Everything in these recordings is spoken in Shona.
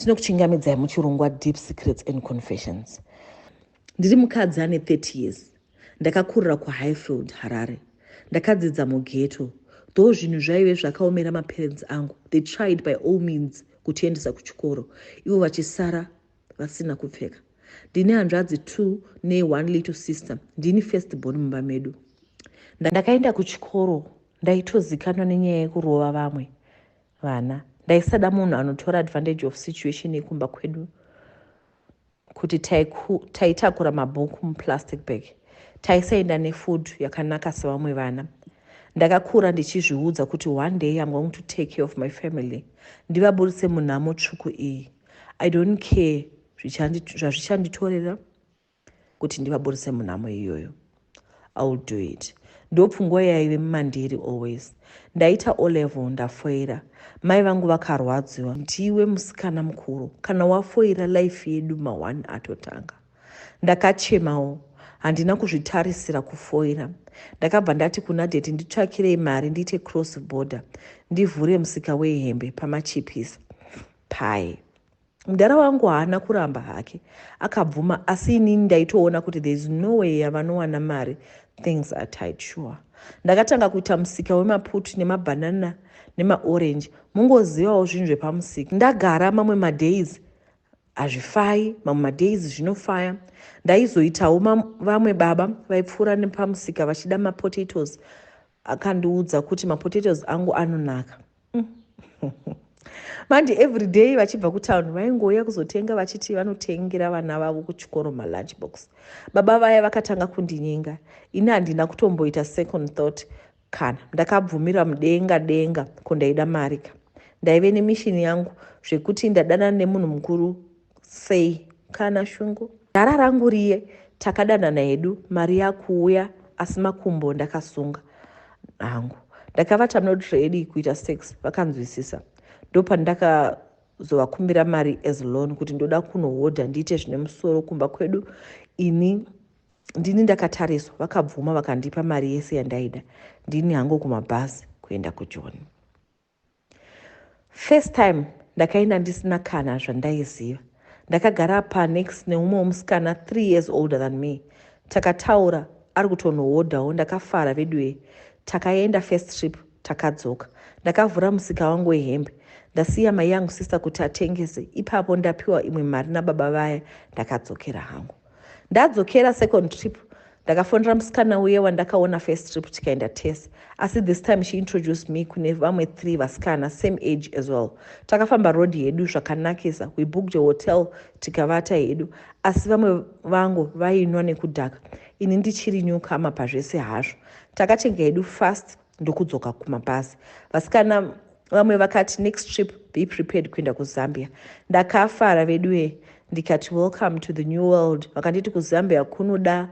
Ndinokuchingamidzai muchirongwa Deep Secrets and Confessions. Ndiri mukadzi ane 30 years. Ndakakurira kuHighfield, Harare. Ndakadzidza mughetto. Though zvinhu zvaive zvakaomera maparents angu, they tried by all means kutiendesa kuchikoro, ivo vachisara vasina kupfeka. Ndine hanzvadzi 2 ne1 little sister. Ndini first born mumba medu. Ndakaenda kuchikoro, ndaitozikanwa nenyaya yekurova vamwe vana. Ndaisada munhu anotora advantage of situation yekumba kwedu kuti taitakura mabhuku muplastic bag. Taisaenda nefood yakanaka sevamwe vana. Ndakakura ndichizviudza kuti one day I'm going to take care of my family. Ndivaburitse munhamo tsvuku iyi. I don't care zvazvichanditorera kuti ndivaburitse munhamo iyoyo. I will do it. Ndopfungwa yaive mumandiri always. Ndaita O-level ndafoira. Mai vangu vakarwadziwa. Ndiwe musikana mukuru. Kana wafoira life yedu ma1 atotanga. Ndakachemawo. Handina kuzvitarisira kufoira. Ndakabva ndati kuna deti nditsvakirei mari ndiite cross border. Ndivhure musika wehembe pamachipisa. Pai. Mudara wangu haana kuramba hake. Akabvuma asi inini ndaitoona kuti there is no way yavanowana mari. Things are tight, sure. Ndakatanga kuita musika wemaputu nemabanana nemaorange. Mungozivawo zvinhu zvepamusika. Ndagara mamwe madays hazvifai, mamwe madays zvinofaya. Ndaizoitawo vamwe baba vaipfuura nepamusika vachida mapotatoes. Akandiudza kuti mapotatoes angu anonaka. Manje every day vachibva kutown vaingouya kuzotenga vachiti vanotengera vana vavo kuchikoro malunchbox. Baba vaya vakatanga kundinyenga. Ini handina kutomboita second thought kana. Ndakabvumira mudenga kundaida marika. Ndaive nemishini yangu zvekuti ndadanana nemunhu mukuru sei kana shungu. Dara rangu riye takadanana hedu mari yakuuya asi makumbo ndakasunga hangu. Ndakavata not ready kuita sex vakanzwisisa. Ndopa ndakazovakumbira mari as loan kuti ndoda kunohodha ndiite zvine musoro kumba kwedu. Ini ndini ndakatariswa vakabvuma vakandipa mari yese yandaida. Ndini hangu kumabhazi kuenda kuJoni. First time ndakaenda ndisina kana zvandaiziva. Ndakagara panext neumwe musikana 3 years older than me. Takataura ari kutonohodhawo. Ndakafara vedwe. Takaenda first trip takadzoka. Ndakavhura musika wangu wehembe. Ndasiya my young sister kuti atengese. Ipapo ndapiwa imwe mari nababa vaya ndakadzokera hangu. Ndadzokera second trip ndakafonera musikana uye wandakaona first trip tikaenda test. Asi this time she introduced me kune vamwe 3 vasikana same age as well. Takafamba road yedu zvakanakisa. We booked a hotel tikavata yedu. Asi vamwe vangu vainwa nekudhaka. Ini ndichiri newcomer pazvese hazvo. Takatenga yedu fast ndokudzoka kumabhazi. Vasikana vamwe vakati next trip be prepared kuenda kuZambia. Ndakafara veduwe ndikati welcome to the new world. Vakanditi kuZambia kunoda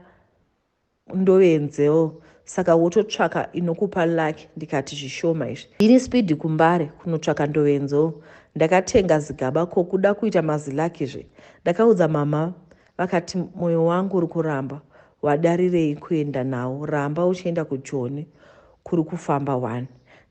ndovenzewo. Saka wototsvaka inokupa luck. Ndikati zvishoma izvi. Ndini speed kumbare kunotsvaka ndovenzewo. Ndakatenga zigaba kokuda kuita mazilakizve. Ndakaudza mama vakati moyo wangu uri kuramba. Wadarirei kuenda nawo. Ramba uchienda kuJoni kuri kufamba 1.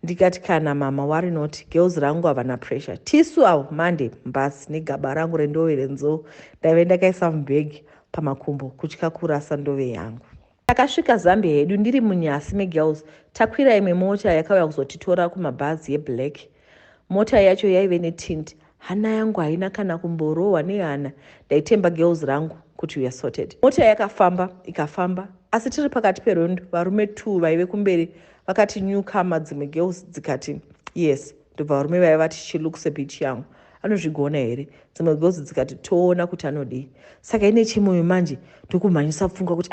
Ndikati kana mama wari not girls rangu havana pressure. Tisu avo Monday mbasi negaba rangu rendoverenzo. Ndaive ndakaisa mubhegi pamakumbo kutya kurasa ndove yangu. Takasvika Zambia hedu ndiri munyasi megirls. Takwira imwe mota yakauya kuzotitora kumabhazi yeblack. Mota yacho yaive netint. Hana yangu haina kana kumborohwa nehana. Ndaitemba girls rangu kuti we are sorted. Mota yakafamba ikafamba. Asi tiri pakati perondo varume 2 vaive kumberi vakati newcomer dzimwe girls dzikati yes. Ndobva varume vaya vati she looks a bit young. Anozvigona here? Dzimwe girls dzikati toona kuti anodii. Saka ine chimoyo manje ndokumhanyisa pfungwa kuti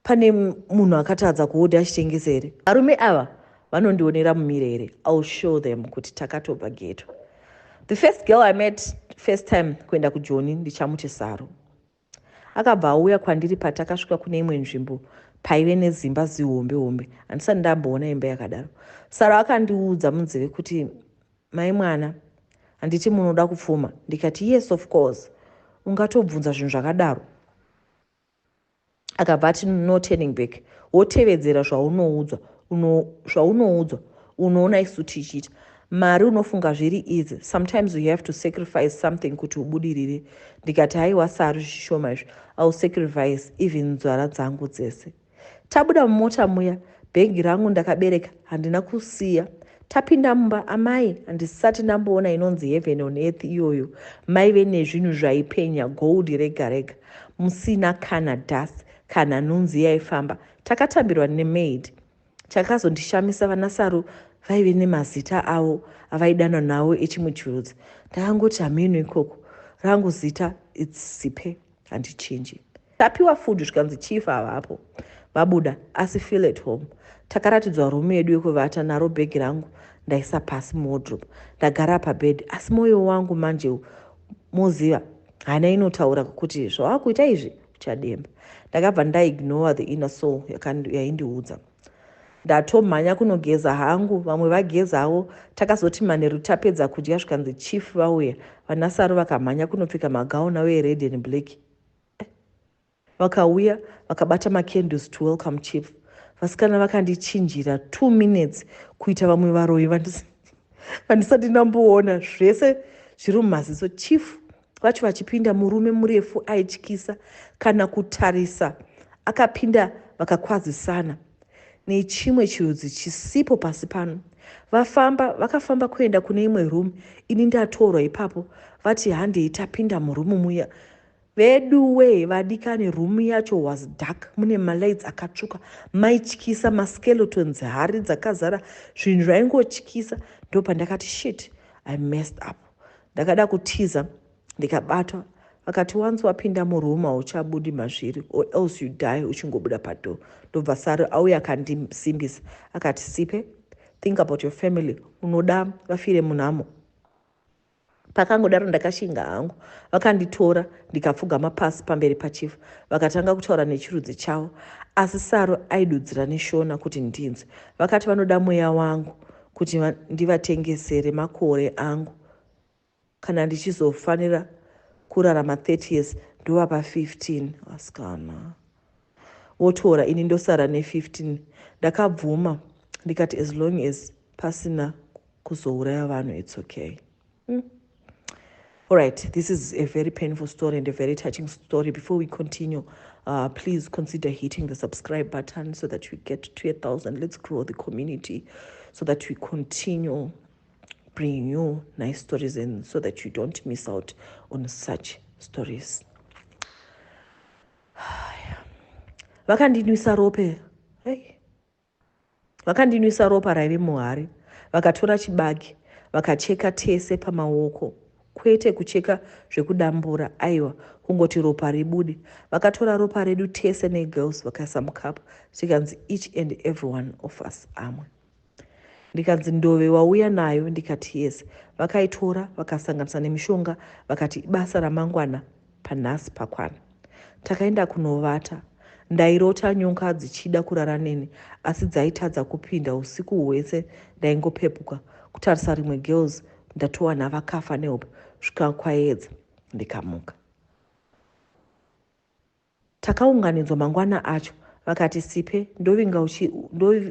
pane munhu akatadza kuhodha achitengesa here. Varume ava vanondionera mumirere. I'll show them kuti takatobva ghetto. The first girl I met first time kuenda kuJoni ndichamuti Saro. Akabva auya kwandiri patakasvika kune imwe nzvimbo paive nezimba zihombe. Handisati ndamboona imba yakadaro. Saro akandiudza munzeve kuti mai mwana handiti munoda kupfuma. Ndikati yes of course. Ungatobvunza zvinhu zvakadaro. Akabva ati no turning back. Wotevedzera zvaunoudzwa. Unoona isu tichita. mari unofunga zviri easy. Sometimes you have to sacrifice something kuti ubudirire. Ndikati haiwa Saru zvishoma izvi, I'll sacrifice even nzwara dzangu dzese. Tabuda mumota muya, bhegi rangu ndakabereka, handina kusiya. Tapinda mumba, amai, handisati ndamboona inonzi heaven on earth iyoyo. Maive nezvinhu zvaipenya, gold rega rega. Musina kana dust, kana nhunzi yaifamba. Takatambirwa nemaid. Chakazondishamisa vanaSaru vaive nemazita avo avaidanwa nawo echimuchurudzi. Ndakangoti hameno ikoko, rangu zita it's Sipe, handichinji. Tapiwa food zvikanzi chief avapo. Vabuda, asi feel at home. Takaratidzwa rumu yedu yekuvata, naro bhegi rangu ndaisa pasi muwardrobe. Ndagara pabed, asi mwoyo wangu manje moziva hana inotaura kuti zvavakuita izvi uchademba. Ndakabva ndaignore the inner soul yaindiudza. Ndatomhanya kunogeza hangu, vamwe vagezawo. Takazoti manheru tapedza kudya zvikanzi chief vauya, vanaSaru vakamhanya kunopfeka magauni avo ered and black. Vakauya vakabata macandles to welcome chief. Vasikana vakandichinjira 2 minutes kuita vamwe varoyi vandisati ndamboona. Zvese zviri mumaziso. Chief vacho vachipinda, murume murefu aityisa, kana kutarisa akapinda vakakwazisana nechimwe chirudzi chisipo pasi pano. Vakafamba kuenda kune imwe room, ini ndatorwa ipapo. Vati handei tapinda murumu muya. Veduwe vadikani, room yacho was dark, mune malights akatsvuka, maityisa, maskeletons, hari dzakazara, zvinhu zvaingotyisa. Ndopa ndakati shit, I messed up. Ndakada kutiza, ndikabatwa. Vakati once wapinda muroom hauchabudi mazviri, or else you die uchingobuda padoor. Ndobva Saru auya akandisimbisa akati, Sipe, think about your family, unoda vafire munhamo. Pakangodaro ndakashinga hangu. Vakanditora ndikapfugama pasi pamberi pachief. Vakatanga kutaura nechirudzi chavo, asi Saru aidudzira neshona kuti ndinzwe. Vakati vanoda mweya wangu kuti ndivatengesere makore angu, kana ndichizofanira kurarama 30 years ndovapa 15. Vasikana votora, ini ndosara ne15. Ndakabvuma ndikati as long as pasina kuzouraya vanhu it's okay. All right, this is a very painful story and a very touching story. Before we continue, please consider hitting the subscribe button so that we get to 1,000. Let's grow the community so that we continue bringing you nice stories in, so that you don't miss out on such stories. Vakandinwisa rope. Vakandinwisa ropa raive muhari. Vakatora chibagi, vakacheka tese pamaoko. Kwete kucheka zvekudambura, aiwa, kungoti ropa ribude. Vakatora ropa redu tese negirls vakaisa mukapu, tikanzi each and every one of us amwe. Ndikanzi ndove wauya nayo, ndikati yes. Vakaitora vakasanganisa nemishonga, vakati basa ramangwana panhasi pakwana. Takaenda kunovata. Ndairota nyoka dzichida kurara neni, asi dzaitadza kupinda usiku hwese. Ndaingopepuka kutarisa rimwe girls, ndatowana vakafa nehope. Zvikakwaedza ndikamuka. Takaunganidzwa mangwana acho. Vakati Sipe,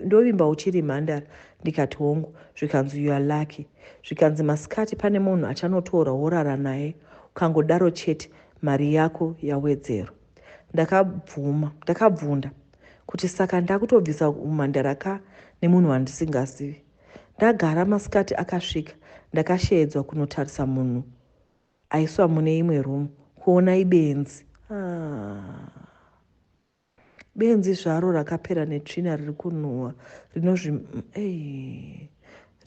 ndovimba uchiri mhandara. Ndikati hongu. Zvikanzi you are lucky. Zvikanzi masikati pane munhu achanotora worara naye, ukangodaro chete mari yako yawedzerwa. Ndakabvunda kuti saka ndakutobvisa umhandara ka nemunhu wandisingazivi. Ndagara masikati akasvika, ndakashedzwa kunotarisa munhu aiswa mune imwe room, kuona ibenzi. Benzi zvaro rakapera netsvina riri kunhuhwa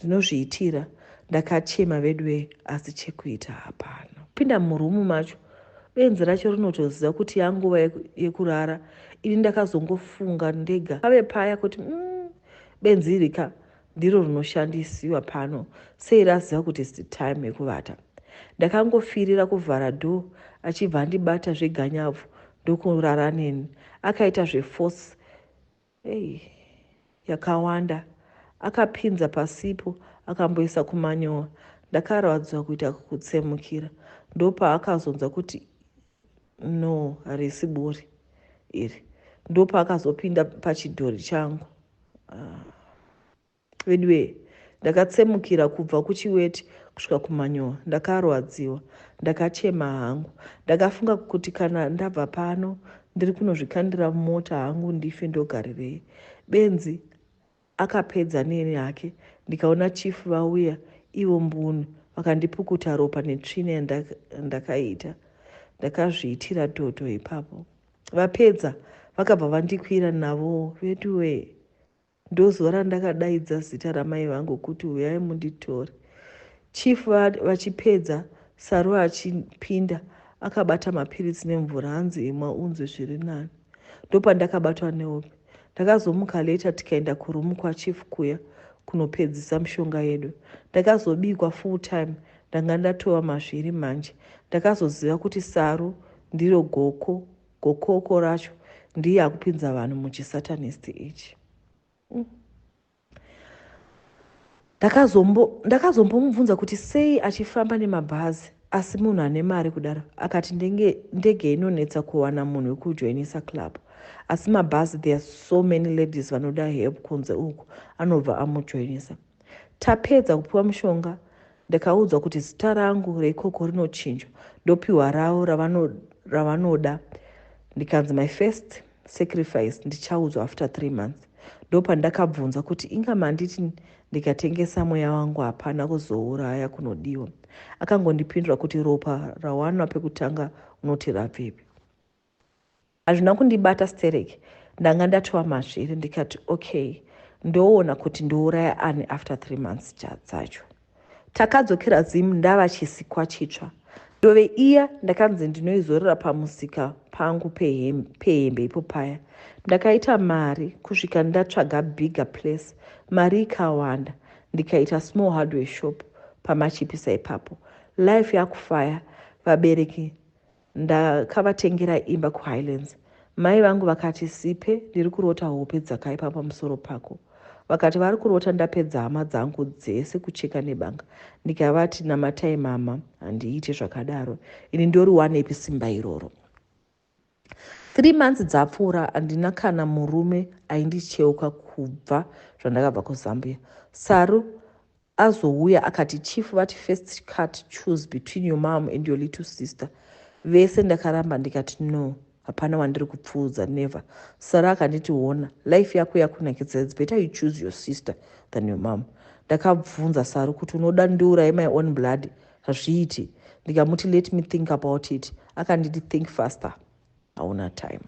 rinozviitira. Ndakachema vedwe, asi chekuita hapana. Pinda murumu macho, benzi racho rinotoziva kuti yanguva yekurara. Ini ndakazongofunga ndega pave paya kuti benzi irika ndiro rinoshandisiwa pano, sei raziva kuti it's the time yekuvata. Ndakangofirira kuvhara door, achibva andibata zveganyavhu ndokurara neni. Akaita zveforce yakawanda, akapinza pasipo akamboisa kumanyowa. Ndakaradzwa kuita kutsemukira. Ndopa akazonza kuti no, harisi buri iri. Ndopa akazopinda pachidhori changu. Vedwe ndakatsemukira kubva kuchiweti kusvika kumanyowa. Ndakarwadziwa, ndakachema hangu. Ndakafunga kuti kana ndabva pano ndiri kunozvikandira mota hangu ndife ndogarirei. Benzi akapedza neni hake. Ndikaona chifu vauya ivo mbunu vakandipukuta ropa netsvina yandakaita. Ndakazviitira dhodho ipapo. Vapedza vakabva vandikwira navo veduwe. Ndozuva randakadaidza zita ramai vangu kuti uyai munditore. Chifu vachipedza, Saru achipinda akabata mapiritsi nemvura, hanzi imwa unzwe zviri nani. Ndopandakabatwa nehope. Ndakazomuka leta tikaenda kurumu kwachifu kuya kunopedzisa mishonga yedu. Ndakazobikwa full time, ndanga ndatova mazviri manje. Ndakazoziva kuti Saru ndiro gokoko racho ndiye akupinza vanhu muchisatanist ichi. Ndakazombomubvunza kuti sei achifamba nemabhazi asi munhu ane mari kudaro. Akati ndege inonetsa kuwana munhu wekujoinisa club, asi mabhazi there are so many ladies vanoda help kunze uku anobva amujoinisa. Tapedza kupiwa mushonga, ndakaudzwa kuti zita rangu reikoko rinochinjwa ndopiwa ravo ravanoda. Ndikanzi my first sacrifice ndichaudzwa after 3 months. Ndopandakabvunza kuti ingamanditi ndikatengesa mweya wangu hapana kuzouraya kunodiwa. Akangondipindura kuti ropa rawana pekutanga unoti rabvepi. Hazvina kundibata stereki. Ndanga ndatova mazviri ndikati okay, ndoona kuti ndouraya ani after 3 months dzacho. Takadzokera zimu ndava chisikwa chitsva. Dove iya ndakanzi ndinoizorera pamusika pangu pehembe ipo paya. Ndakaita mari kusvika ndatsvaga bigger place. Mari ikawanda ndikaita small hardware shop pamachipisa ipapo. Life yakufaya. Vabereki ndakavatengera imba kuHighlands. Mai vangu vakati sipe ndiri kurota hope dzakaipa pamusoro pako. Vakati vari kurota ndapedza hama dzangu dzese kucheka nebanga. Ndikavati namatai mama, handiite zvakadaro. Ini ndori wanepi simba iroro. 3 months dzapfuura handina kana murume aindicheuka kubva zvandakabva kuZambia. Saru azouya akati chief vati first cut choose between your mom and your little sister. Vese ndakaramba ndikati no, hapana wandiri kupfuudza, never. Saru akanditi ona, life yako yakunakidza, it's better you choose your sister than your mom. Ndakabvunza Saru kuti unoda ndiuraye my own blood. Hazviiti. Ndikamuti let me think about it. Akanditi think faster. Hauna time.